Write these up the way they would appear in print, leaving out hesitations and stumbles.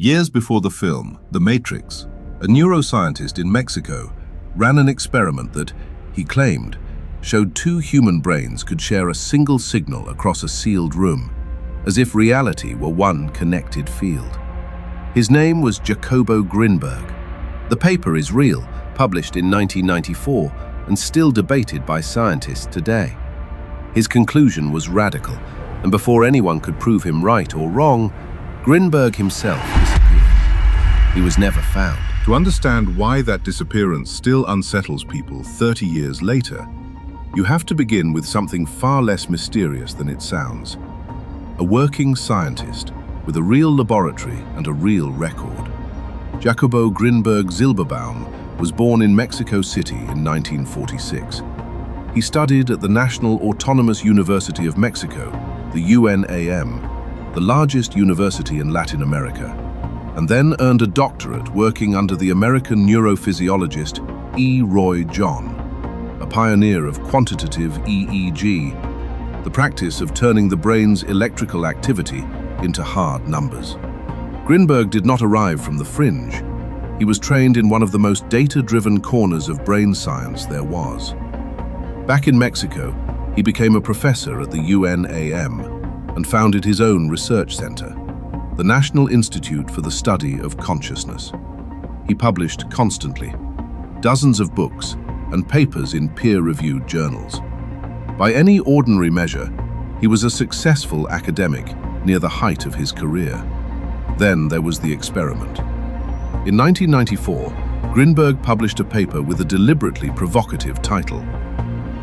Years before the film, The Matrix, a neuroscientist in Mexico ran an experiment that, he claimed, showed two human brains could share a single signal across a sealed room, as if reality were one connected field. His name was Jacobo Grinberg. The paper is real, published in 1994, and still debated by scientists today. His conclusion was radical, and before anyone could prove him right or wrong, Grinberg himself disappeared. He was never found. To understand why that disappearance still unsettles people 30 years later, you have to begin with something far less mysterious than it sounds. A working scientist with a real laboratory and a real record. Jacobo Grinberg Zilberbaum was born in Mexico City in 1946. He studied at the National Autonomous University of Mexico, the UNAM, the largest university in Latin America, and then earned a doctorate working under the American neurophysiologist E. Roy John, a pioneer of quantitative EEG, the practice of turning the brain's electrical activity into hard numbers. Grinberg did not arrive from the fringe. He was trained in one of the most data-driven corners of brain science there was. Back in Mexico, he became a professor at the UNAM and founded his own research center, the National Institute for the Study of Consciousness. He published constantly, dozens of books and papers in peer-reviewed journals. By any ordinary measure, he was a successful academic near the height of his career. Then there was the experiment. In 1994, Grinberg published a paper with a deliberately provocative title,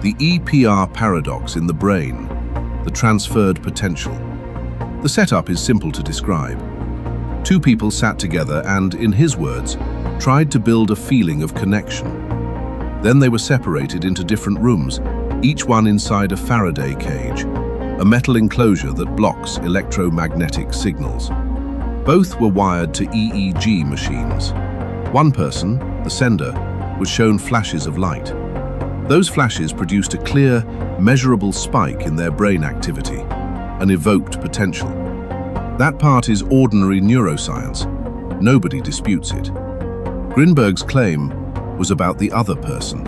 The EPR Paradox in the Brain, the Transferred Potential. The setup is simple to describe. Two people sat together and, in his words, tried to build a feeling of connection. Then they were separated into different rooms, each one inside a Faraday cage, a metal enclosure that blocks electromagnetic signals. Both were wired to EEG machines. One person, the sender, was shown flashes of light. Those flashes produced a clear, measurable spike in their brain activity, an evoked potential. That part is ordinary neuroscience. Nobody disputes it. Grinberg's claim was about the other person.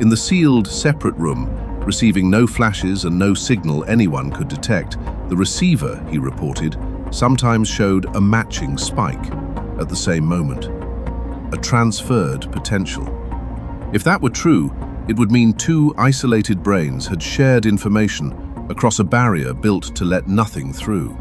In the sealed, separate room, receiving no flashes and no signal anyone could detect, the receiver, he reported, sometimes showed a matching spike at the same moment. A transferred potential. If that were true, it would mean two isolated brains had shared information across a barrier built to let nothing through.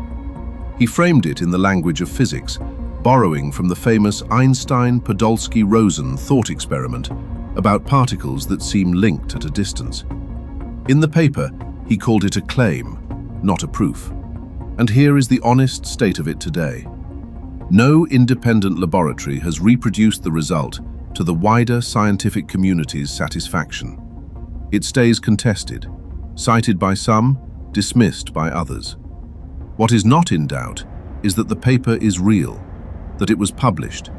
He framed it in the language of physics, borrowing from the famous Einstein-Podolsky-Rosen thought experiment about particles that seem linked at a distance. In the paper, he called it a claim, not a proof. And here is the honest state of it today. No independent laboratory has reproduced the result to the wider scientific community's satisfaction. It stays contested, cited by some, dismissed by others. What is not in doubt is that the paper is real, that it was published,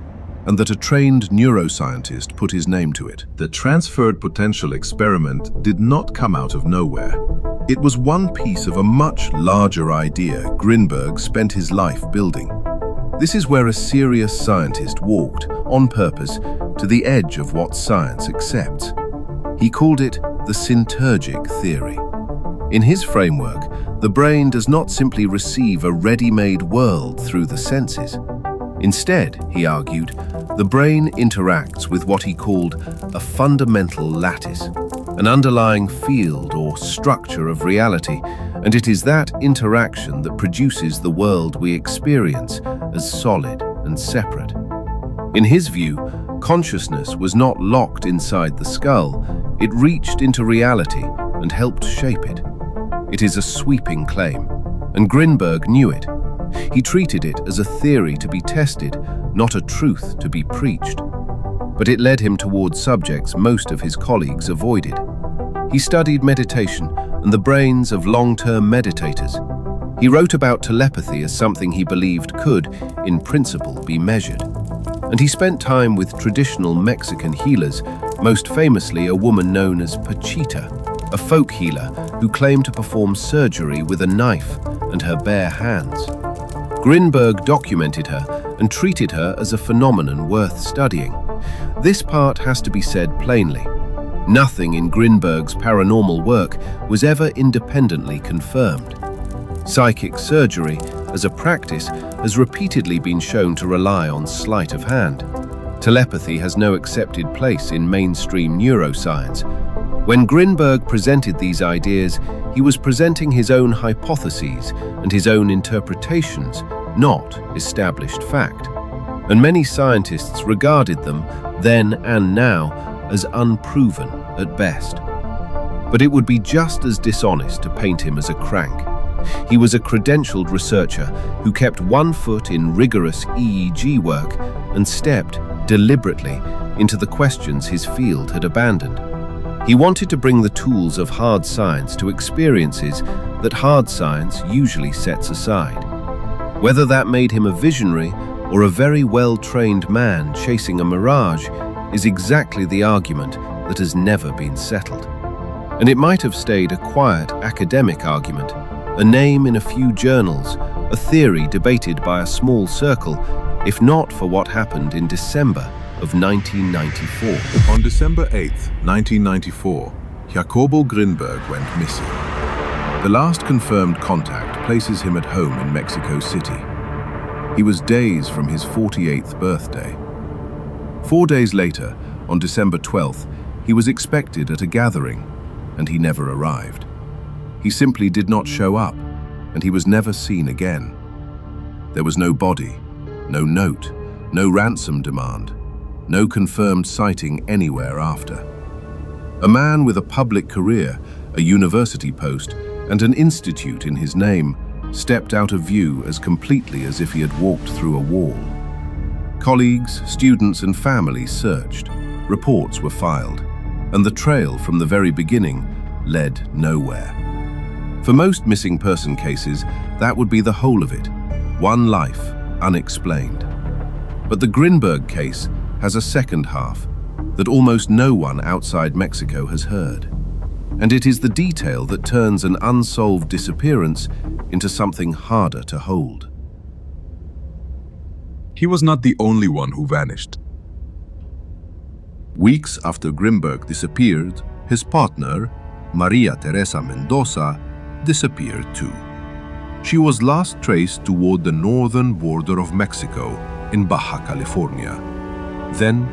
and that a trained neuroscientist put his name to it. The transferred potential experiment did not come out of nowhere. It was one piece of a much larger idea Grinberg spent his life building. This is where a serious scientist walked, on purpose, to the edge of what science accepts. He called it the syntergic theory. In his framework, the brain does not simply receive a ready-made world through the senses. Instead, he argued, the brain interacts with what he called a fundamental lattice, an underlying field or structure of reality, and it is that interaction that produces the world we experience as solid and separate. In his view, consciousness was not locked inside the skull, it reached into reality and helped shape it. It is a sweeping claim, and Grinberg knew it. He treated it as a theory to be tested, not a truth to be preached. But it led him towards subjects most of his colleagues avoided. He studied meditation and the brains of long-term meditators. He wrote about telepathy as something he believed could, in principle, be measured. And he spent time with traditional Mexican healers, most famously a woman known as Pachita, a folk healer who claimed to perform surgery with a knife and her bare hands. Grinberg documented her and treated her as a phenomenon worth studying. This part has to be said plainly. Nothing in Grinberg's paranormal work was ever independently confirmed. Psychic surgery, as a practice, has repeatedly been shown to rely on sleight of hand. Telepathy has no accepted place in mainstream neuroscience. When Grinberg presented these ideas, he was presenting his own hypotheses and his own interpretations, not established fact. And many scientists regarded them, then and now, as unproven at best. But it would be just as dishonest to paint him as a crank. He was a credentialed researcher who kept one foot in rigorous EEG work and stepped deliberately into the questions his field had abandoned. He wanted to bring the tools of hard science to experiences that hard science usually sets aside. Whether that made him a visionary or a very well-trained man chasing a mirage is exactly the argument that has never been settled. And it might have stayed a quiet academic argument, a name in a few journals, a theory debated by a small circle, if not for what happened in December of 1994. On December 8, 1994, Jacobo Grinberg went missing. The last confirmed contact places him at home in Mexico City. He was days from his 48th birthday. 4 days later, on December 12th, he was expected at a gathering, and he never arrived. He simply did not show up, and he was never seen again. There was no body, no note, no ransom demand, no confirmed sighting anywhere after. A man with a public career, a university post, and an institute in his name stepped out of view as completely as if he had walked through a wall. Colleagues, students, and families searched. Reports were filed, and the trail from the very beginning led nowhere. For most missing person cases, that would be the whole of it. One life, unexplained. But the Grinberg case has a second half that almost no one outside Mexico has heard. And it is the detail that turns an unsolved disappearance into something harder to hold. He was not the only one who vanished. Weeks after Grinberg disappeared, his partner, Maria Teresa Mendoza, disappeared too. She was last traced toward the northern border of Mexico in Baja California. Then,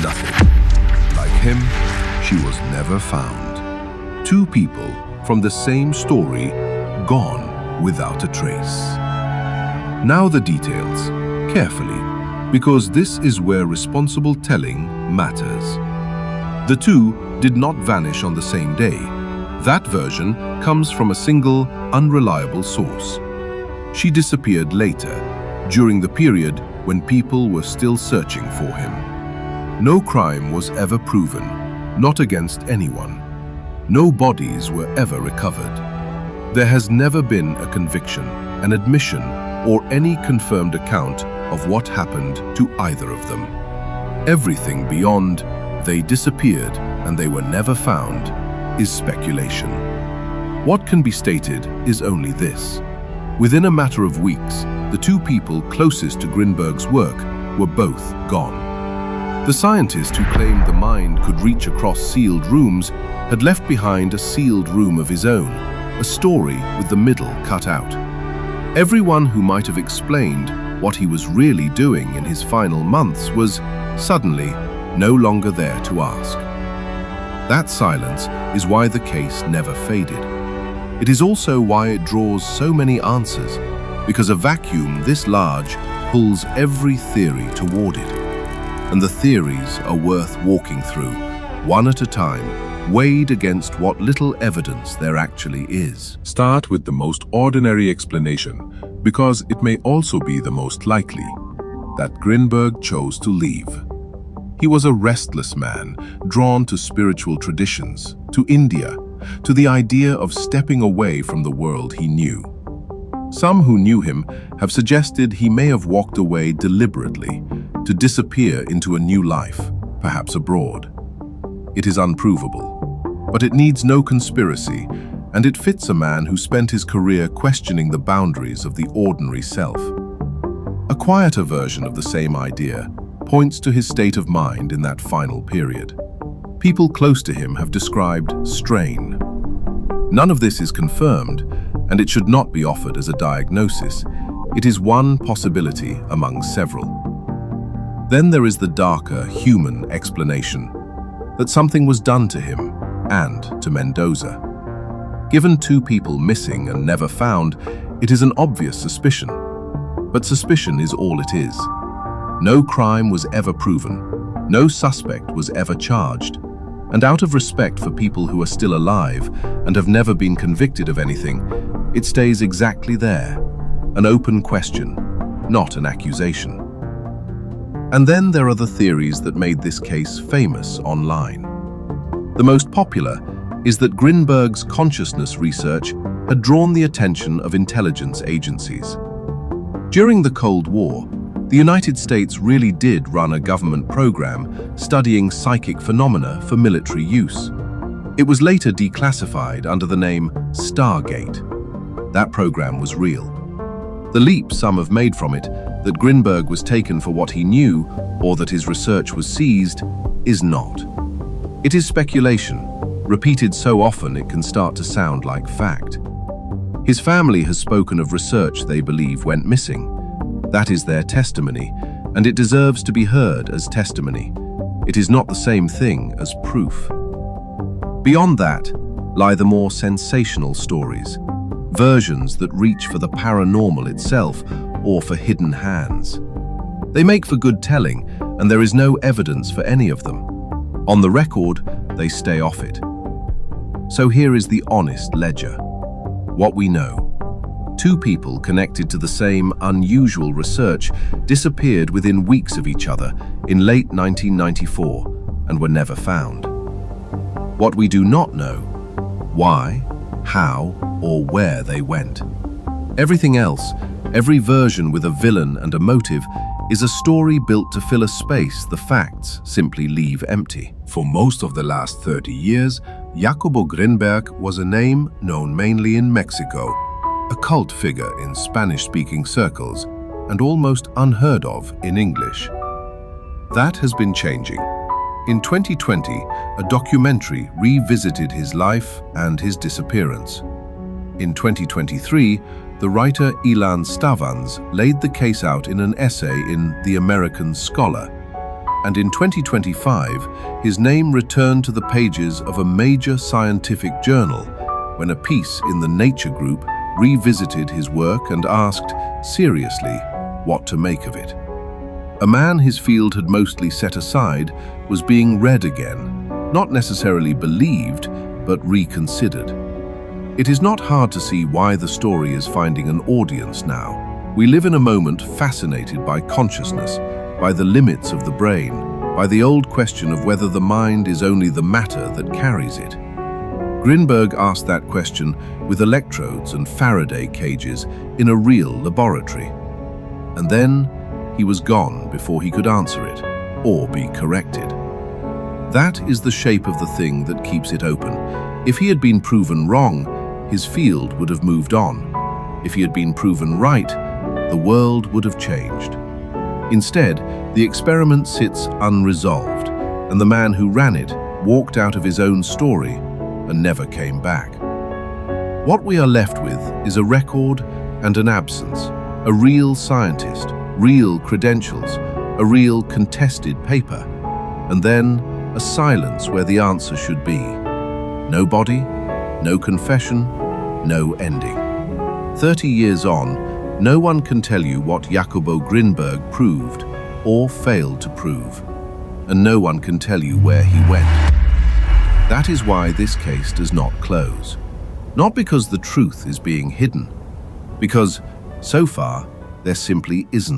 nothing. Like him, she was never found. Two people from the same story, gone without a trace. Now the details, carefully, because this is where responsible telling matters. The two did not vanish on the same day. That version comes from a single, unreliable source. She disappeared later, during the period when people were still searching for him. No crime was ever proven, not against anyone. No bodies were ever recovered. There has never been a conviction, an admission, or any confirmed account of what happened to either of them. Everything beyond "they disappeared and they were never found" is speculation. What can be stated is only this. Within a matter of weeks, the two people closest to Grinberg's work were both gone. The scientist who claimed the mind could reach across sealed rooms had left behind a sealed room of his own, a story with the middle cut out. Everyone who might have explained what he was really doing in his final months was, suddenly, no longer there to ask. That silence is why the case never faded. It is also why it draws so many answers, because a vacuum this large pulls every theory toward it. And the theories are worth walking through, one at a time, weighed against what little evidence there actually is. Start with the most ordinary explanation, because it may also be the most likely, that Grinberg chose to leave. He was a restless man, drawn to spiritual traditions, to India, to the idea of stepping away from the world he knew. Some who knew him have suggested he may have walked away deliberately, to disappear into a new life, perhaps abroad. It is unprovable, but it needs no conspiracy, and it fits a man who spent his career questioning the boundaries of the ordinary self. A quieter version of the same idea points to his state of mind in that final period. People close to him have described strain. None of this is confirmed, and it should not be offered as a diagnosis. It is one possibility among several. Then there is the darker, human explanation that something was done to him and to Mendoza. Given two people missing and never found, it is an obvious suspicion. But suspicion is all it is. No crime was ever proven. No suspect was ever charged. And out of respect for people who are still alive and have never been convicted of anything, it stays exactly there, an open question, not an accusation. And then there are the theories that made this case famous online. The most popular is that Grinberg's consciousness research had drawn the attention of intelligence agencies. During the Cold War, the United States really did run a government program studying psychic phenomena for military use. It was later declassified under the name Stargate. That program was real. The leap some have made from it, that Grinberg was taken for what he knew or that his research was seized, is not. It is speculation, repeated so often it can start to sound like fact. His family has spoken of research they believe went missing. That is their testimony, and it deserves to be heard as testimony. It is not the same thing as proof. Beyond that lie the more sensational stories, versions that reach for the paranormal itself or for hidden hands. They make for good telling, and there is no evidence for any of them. On the record, they stay off it. So here is the honest ledger. What we know. Two people connected to the same unusual research disappeared within weeks of each other in late 1994 and were never found. What we do not know, why, how, or where they went. Everything else, every version with a villain and a motive, is a story built to fill a space the facts simply leave empty. For most of the last 30 years, Jacobo Grinberg was a name known mainly in Mexico, a cult figure in Spanish-speaking circles, and almost unheard of in English. That has been changing. In 2020, a documentary revisited his life and his disappearance. In 2023, the writer Ilan Stavans laid the case out in an essay in The American Scholar. And in 2025, his name returned to the pages of a major scientific journal when a piece in the Nature group revisited his work and asked, seriously, what to make of it. A man his field had mostly set aside was being read again, not necessarily believed, but reconsidered. It is not hard to see why the story is finding an audience now. We live in a moment fascinated by consciousness, by the limits of the brain, by the old question of whether the mind is only the matter that carries it. Grinberg asked that question with electrodes and Faraday cages in a real laboratory. And then he was gone before he could answer it or be corrected. That is the shape of the thing that keeps it open. If he had been proven wrong, his field would have moved on. If he had been proven right, the world would have changed. Instead, the experiment sits unresolved, and the man who ran it walked out of his own story and never came back. What we are left with is a record and an absence, a real scientist, real credentials, a real contested paper, and then a silence where the answer should be. No body, no confession, no ending. 30 years on, no one can tell you what Jacobo Grinberg proved or failed to prove, and no one can tell you where he went. That is why this case does not close. Not because the truth is being hidden, because, so far, there simply isn't